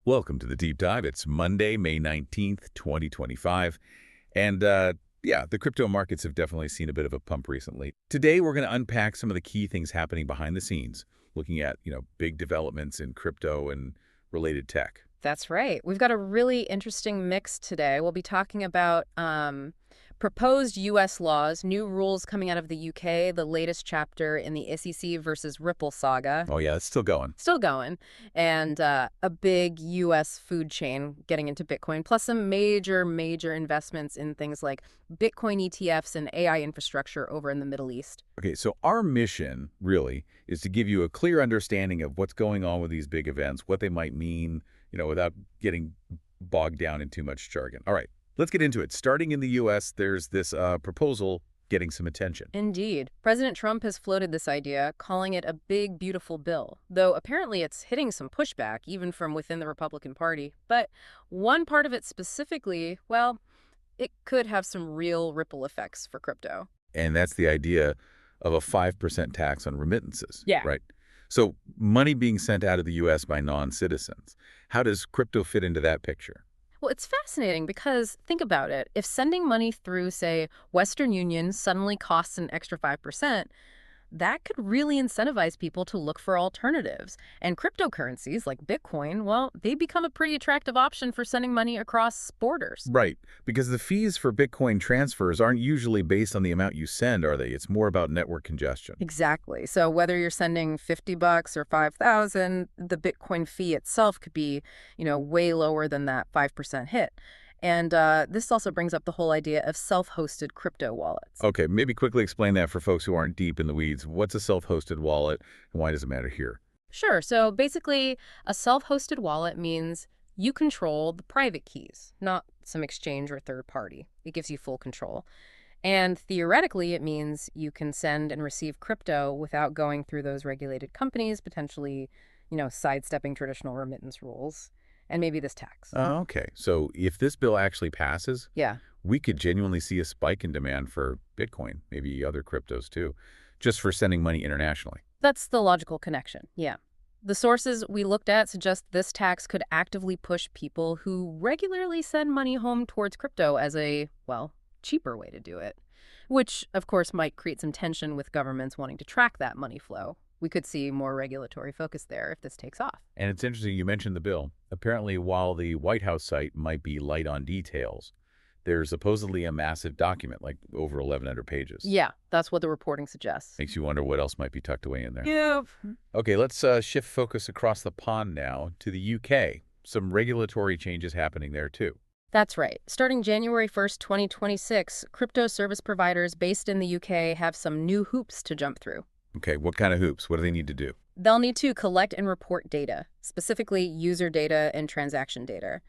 Welcome to the Deep Dive. It's Monday, May 19th, 2025. And yeah, the crypto markets have definitely seen a bit of a pump recently. Today, we're going to unpack some of the key things happening behind the scenes, looking at, big developments in crypto and related tech. That's right. We've got a really interesting mix today. We'll be talking about proposed U.S. laws, new rules coming out of the U.K., the latest chapter in the SEC versus Ripple saga. Oh, yeah, it's still going. Still going. And a big U.S. food chain getting into Bitcoin, plus some major investments in things like Bitcoin ETFs and AI infrastructure over in the Middle East. Okay, so our mission, really, is to give you a clear understanding of what's going on with these big events, what they might mean, without getting bogged down in too much jargon. All right. Let's get into it. Starting in the U.S., there's this proposal getting some attention. Indeed. President Trump has floated this idea, calling it a big, beautiful bill, though apparently it's hitting some pushback, even from within the Republican Party. But one part of it specifically, well, it could have some real ripple effects for crypto. And that's the idea of a 5% tax on remittances. Yeah. Right? So money being sent out of the U.S. by non-citizens. How does crypto fit into that picture? Well, it's fascinating because think about it. If sending money through, say, Western Union suddenly costs an extra 5%, that could really incentivize people to look for alternatives. And cryptocurrencies like Bitcoin, well, they become a pretty attractive option for sending money across borders. Right, because the fees for Bitcoin transfers aren't usually based on the amount you send, are they? It's more about network congestion. Exactly. So whether you're sending $50 or $5,000, the Bitcoin fee itself could be, way lower than that 5% hit. And this also brings up the whole idea of self-hosted crypto wallets. Okay, maybe quickly explain that for folks who aren't deep in the weeds. What's a self-hosted wallet, and why does it matter here? Sure. So basically, a self-hosted wallet means you control the private keys, not some exchange or third party. It gives you full control. And theoretically, it means you can send and receive crypto without going through those regulated companies, potentially, sidestepping traditional remittance rules. And maybe this tax. Oh, okay. So if this bill actually passes, Yeah. we could genuinely see a spike in demand for Bitcoin, maybe other cryptos too, just for sending money internationally. That's the logical connection. Yeah. The sources we looked at suggest this tax could actively push people who regularly send money home towards crypto as a, cheaper way to do it, which, of course, might create some tension with governments wanting to track that money flow. We could see more regulatory focus there if this takes off. And it's interesting you mentioned the bill. Apparently, while the White House site might be light on details, there's supposedly a massive document, like over 1,100 pages. Yeah, that's what the reporting suggests. Makes you wonder what else might be tucked away in there. Yeah. Okay, let's shift focus across the pond now to the UK. Some regulatory changes happening there, too. That's right. Starting January 1st, 2026, crypto service providers based in the UK have some new hoops to jump through. Okay, what kind of hoops? What do they need to do? They'll need to collect and report data, specifically user data and transaction data.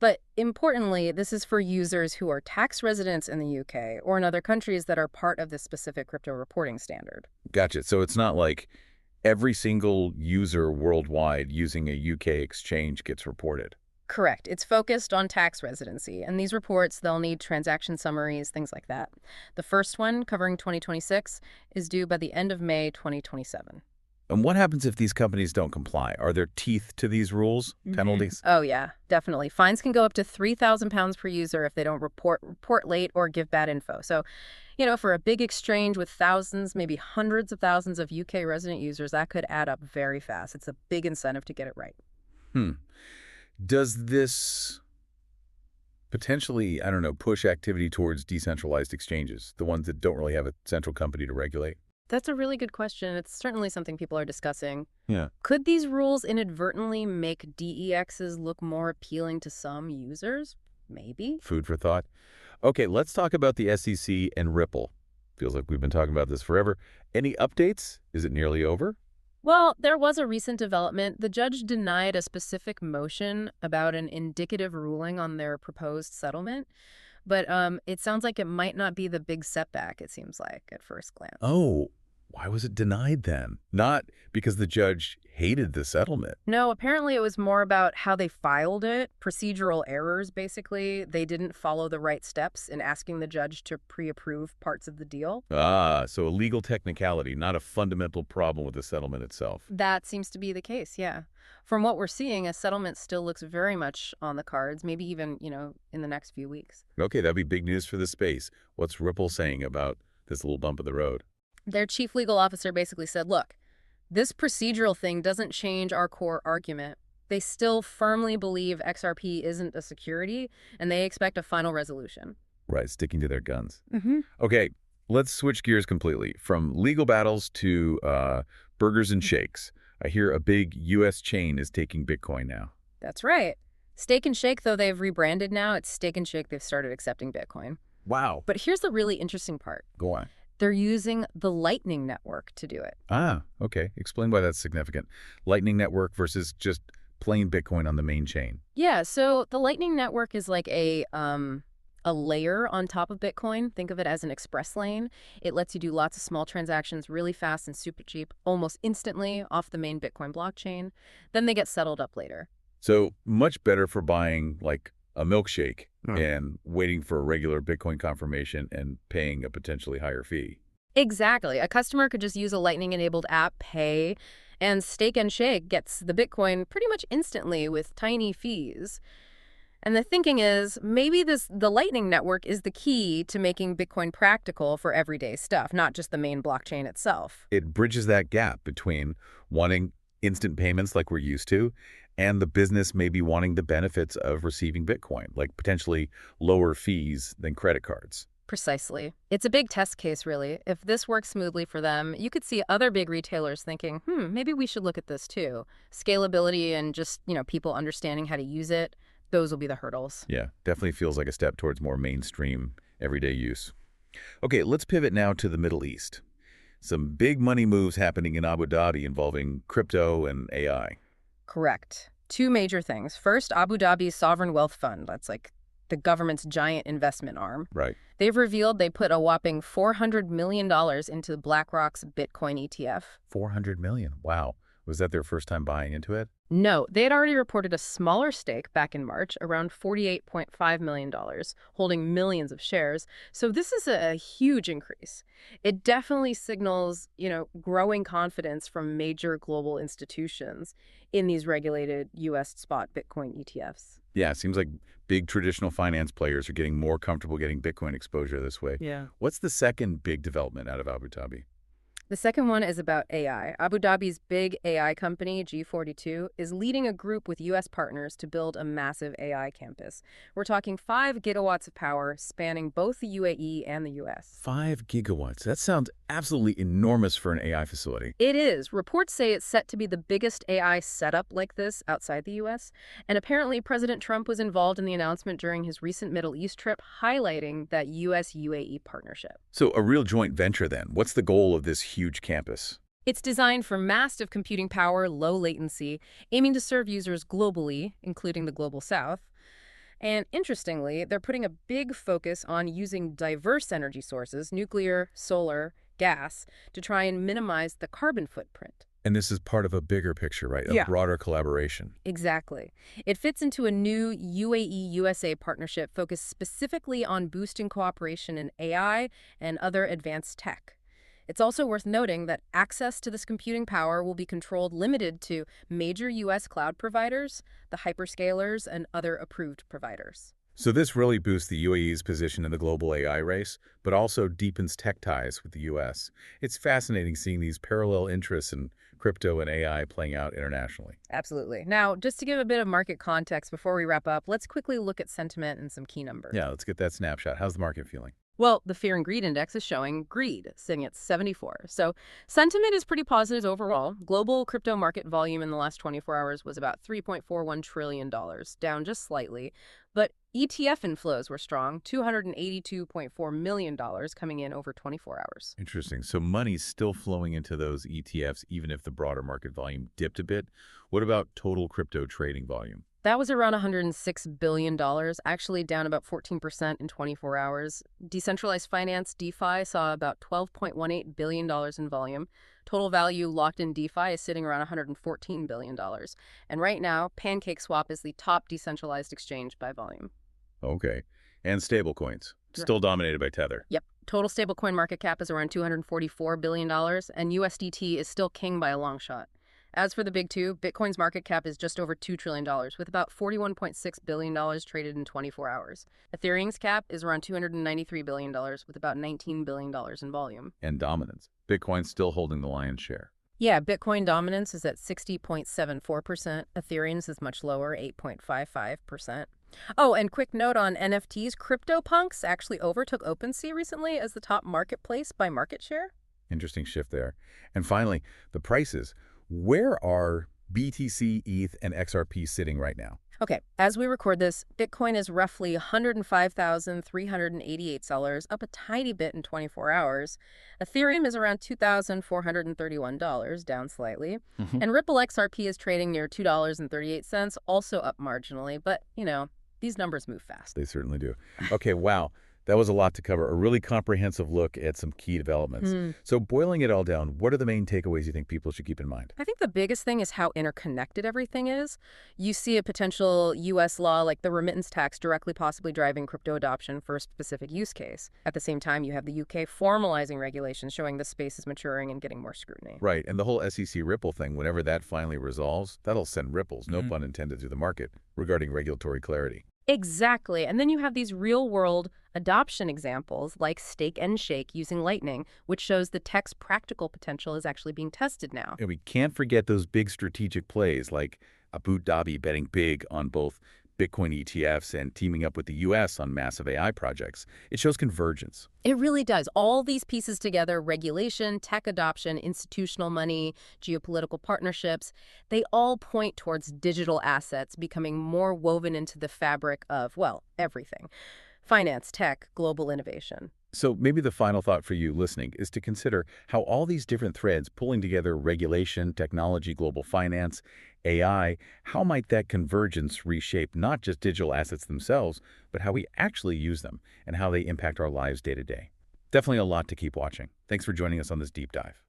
But importantly, this is for users who are tax residents in the UK or in other countries that are part of this specific crypto reporting standard. Gotcha. So it's not like every single user worldwide using a UK exchange gets reported. Correct. It's focused on tax residency, and these reports, they'll need transaction summaries, things like that. The first one, covering 2026, is due by the end of May 2027. And what happens if these companies don't comply? Are there teeth to these rules, penalties? Oh, yeah, definitely. Fines can go up to £3,000 per user if they don't report late or give bad info. So, for a big exchange with thousands, maybe hundreds of thousands of UK resident users, that could add up very fast. It's a big incentive to get it right. Does this potentially, push activity towards decentralized exchanges, the ones that don't really have a central company to regulate? That's a really good question. It's certainly something people are discussing. Yeah. Could these rules inadvertently make DEXs look more appealing to some users? Maybe. Food for thought. Okay, let's talk about the SEC and Ripple. Feels like we've been talking about this forever. Any updates? Is it nearly over? Well, there was a recent development. The judge denied a specific motion about an indicative ruling on their proposed settlement. But it sounds like it might not be the big setback, it seems like, at first glance. Oh, why was it denied then? Not because the judge hated the settlement. No, apparently it was more about how they filed it. Procedural errors, basically. They didn't follow the right steps in asking the judge to pre-approve parts of the deal. Ah, so a legal technicality, not a fundamental problem with the settlement itself. That seems to be the case, yeah. From what we're seeing, a settlement still looks very much on the cards, maybe even, in the next few weeks. Okay, that'd be big news for the space. What's Ripple saying about this little bump in the road? Their chief legal officer basically said, look, this procedural thing doesn't change our core argument. They still firmly believe XRP isn't a security, and they expect a final resolution. Right, sticking to their guns. Mm-hmm. Okay, let's switch gears completely. From legal battles to burgers and shakes. I hear a big U.S. chain is taking Bitcoin now. That's right. Steak and Shake, though they've rebranded now, it's Steak and Shake, they've started accepting Bitcoin. Wow. But here's the really interesting part. Go on. They're using the Lightning Network to do it. Ah, okay. Explain why that's significant. Lightning Network versus just plain Bitcoin on the main chain. Yeah, so the Lightning Network is like a layer on top of Bitcoin. Think of it as an express lane. It lets you do lots of small transactions really fast and super cheap, almost instantly off the main Bitcoin blockchain. Then they get settled up later. So much better for buying like a milkshake and waiting for a regular Bitcoin confirmation and paying a potentially higher fee. Exactly. A customer could just use a Lightning-enabled app, pay, and Steak and Shake gets the Bitcoin pretty much instantly with tiny fees. And the thinking is, maybe the Lightning Network is the key to making Bitcoin practical for everyday stuff, not just the main blockchain itself. It bridges that gap between wanting instant payments like we're used to and the business maybe wanting the benefits of receiving Bitcoin, like potentially lower fees than credit cards. Precisely. It's a big test case, really. If this works smoothly for them, you could see other big retailers thinking, maybe we should look at this too. Scalability and just, people understanding how to use it. Those will be the hurdles. Yeah, definitely feels like a step towards more mainstream everyday use. Okay, let's pivot now to the Middle East. Some big money moves happening in Abu Dhabi involving crypto and AI. Correct. Two major things. First, Abu Dhabi's sovereign wealth fund. That's like the government's giant investment arm. Right. They've revealed they put a whopping $400 million into BlackRock's Bitcoin ETF. 400 million. Wow. Was that their first time buying into it? No, they had already reported a smaller stake back in March, around $48.5 million, holding millions of shares. So this is a huge increase. It definitely signals, growing confidence from major global institutions in these regulated U.S. spot Bitcoin ETFs. Yeah, it seems like big traditional finance players are getting more comfortable getting Bitcoin exposure this way. Yeah. What's the second big development out of Abu Dhabi? The second one is about AI. Abu Dhabi's big AI company, G42, is leading a group with U.S. partners to build a massive AI campus. We're talking 5 gigawatts of power spanning both the UAE and the U.S. 5 gigawatts. That sounds absolutely enormous for an AI facility. It is. Reports say it's set to be the biggest AI setup like this outside the U.S. And apparently President Trump was involved in the announcement during his recent Middle East trip, highlighting that U.S.-UAE partnership. So a real joint venture then. What's the goal of this huge campus? It's designed for massive computing power, low latency, aiming to serve users globally, including the Global South. And interestingly, they're putting a big focus on using diverse energy sources, nuclear, solar, gas, to try and minimize the carbon footprint. And this is part of a bigger picture, right? Yeah. A broader collaboration. Exactly. It fits into a new UAE-USA partnership focused specifically on boosting cooperation in AI and other advanced tech. It's also worth noting that access to this computing power will be limited to major U.S. cloud providers, the hyperscalers, and other approved providers. So this really boosts the UAE's position in the global AI race, but also deepens tech ties with the U.S. It's fascinating seeing these parallel interests in crypto and AI playing out internationally. Absolutely. Now, just to give a bit of market context before we wrap up, let's quickly look at sentiment and some key numbers. Yeah, let's get that snapshot. How's the market feeling? Well, the Fear and Greed Index is showing greed, sitting at 74. So sentiment is pretty positive overall. Global crypto market volume in the last 24 hours was about $3.41 trillion, down just slightly. But ETF inflows were strong, $282.4 million coming in over 24 hours. Interesting. So money's still flowing into those ETFs, even if the broader market volume dipped a bit. What about total crypto trading volume? That was around $106 billion, actually down about 14% in 24 hours. Decentralized finance, DeFi, saw about $12.18 billion in volume. Total value locked in DeFi is sitting around $114 billion. And right now, PancakeSwap is the top decentralized exchange by volume. Okay. And stablecoins, still dominated by Tether. Yep. Total stablecoin market cap is around $244 billion, and USDT is still king by a long shot. As for the big two, Bitcoin's market cap is just over $2 trillion, with about $41.6 billion traded in 24 hours. Ethereum's cap is around $293 billion, with about $19 billion in volume. And dominance. Bitcoin's still holding the lion's share. Yeah, Bitcoin dominance is at 60.74%. Ethereum's is much lower, 8.55%. Oh, and quick note on NFTs, CryptoPunks actually overtook OpenSea recently as the top marketplace by market share. Interesting shift there. And finally, the prices. Where are BTC, ETH, and XRP sitting right now? Okay, as we record this, Bitcoin is roughly $105,388, up a tiny bit in 24 hours. Ethereum is around $2,431, down slightly. And Ripple XRP is trading near $2.38, also up marginally. But, these numbers move fast. They certainly do. Okay, wow. That was a lot to cover. A really comprehensive look at some key developments. So boiling it all down, what are the main takeaways you think people should keep in mind? I think the biggest thing is how interconnected everything is. You see a potential U.S. law like the remittance tax directly possibly driving crypto adoption for a specific use case. At the same time, you have the U.K. formalizing regulations showing the space is maturing and getting more scrutiny. Right, and the whole SEC Ripple thing, whenever that finally resolves, that'll send ripples, no pun intended, through the market regarding regulatory clarity. Exactly. And then you have these real-world adoption examples like Stake and Shake using Lightning, which shows the tech's practical potential is actually being tested now. And we can't forget those big strategic plays like Abu Dhabi betting big on both Bitcoin ETFs and teaming up with the U.S. on massive AI projects. It shows convergence. It really does. All these pieces together, regulation, tech adoption, institutional money, geopolitical partnerships, they all point towards digital assets becoming more woven into the fabric of, well, everything. Finance, tech, global innovation. So maybe the final thought for you listening is to consider how all these different threads pulling together regulation, technology, global finance, AI, how might that convergence reshape not just digital assets themselves, but how we actually use them and how they impact our lives day to day? Definitely a lot to keep watching. Thanks for joining us on this deep dive.